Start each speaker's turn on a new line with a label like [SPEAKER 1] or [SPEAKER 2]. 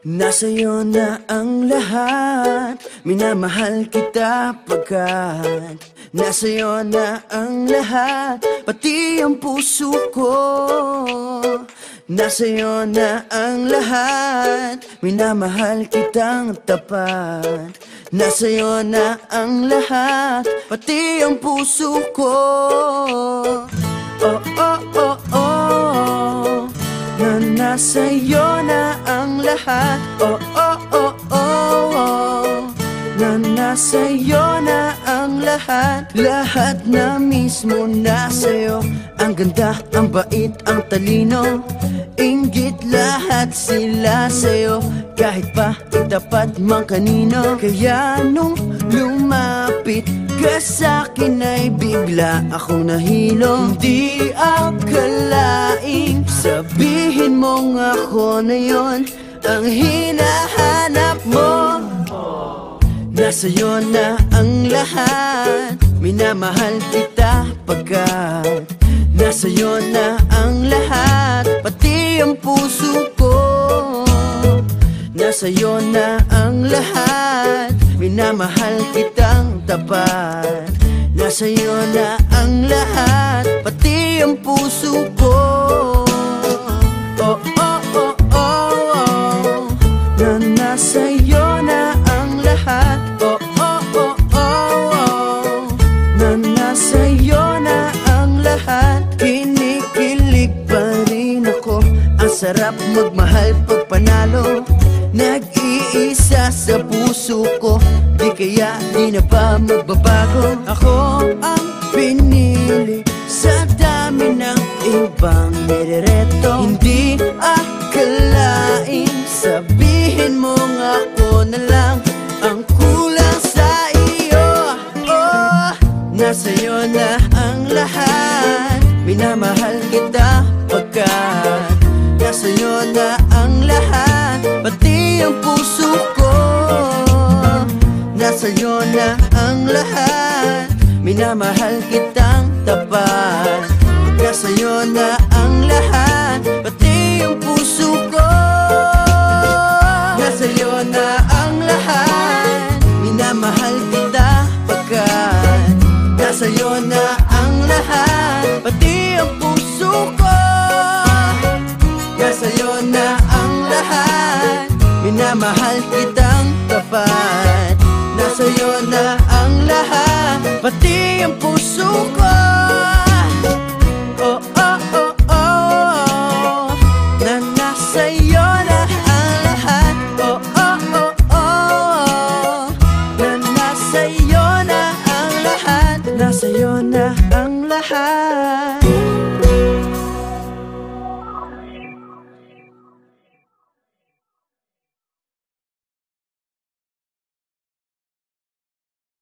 [SPEAKER 1] Nasa'yo na ang lahat, minamahal kita pagkat nasa'yo na ang lahat, pati ang puso ko. Nasa'yo na ang lahat, minamahal kitang tapat. Nasa'yo na ang lahat, pati ang puso ko. Oh, oh, oh, oh, na nasa'yo na ang lahat. Oh, oh, oh, oh, na nasa'yo na ang lahat. Lahat na mismo nasa'yo. Ang ganda, ang bait, ang talino, inggit lahat sila sa'yo. Kahit pa itapat mang kanino. Kaya nung lumapit ka sa'kin ay bigla akong nahilo. Hindi akalaing sabihin mong ako na yon ang hinahanap mo. Nasa'yo na ang lahat, minamahal kita pagkat nasa'yo na ang lahat, pati ang puso ko. Nasa'yo na ang lahat, minamahal kitang tapat. Nasa'yo na ang lahat, pati ang puso ko. Oh, oh, oh, oh, oh, na nasa'yo na ang lahat. Oh, oh, oh, oh, oh, na nasa'yo na ang lahat. Kinikilig pa rin ako, ang sarap magmahal pag panalo. Nag-iisa sa puso ko, di kaya di na ba magbabago. Ako ang pinili sa dami ng ibang nirereto. Hindi akalain sabihin mong ako na lang ang kulang sa iyo. Oh, nasa'yo na ang lahat, minamahal kita pagkat nasa'yo na ang lahat, pati ang puso ko. Nasa'yo na ang lahat, minamahal kitang tapat. Nasa'yo na ang lahat, pati ang puso ko. Nasa'yo na ang lahat, minamahal kita pagkat nasa'yo na ang lahat, pati ang puso ko. Nasa'yo na ang lahat, minamahal kitang tapat. Nasa'yo na ang lahat, pati ang puso ko. Oh, oh, oh, oh, na nasa'yo na ang lahat. Oh, oh, oh, oh, na nasa'yo na ang lahat. Nasa'yo na ang lahat.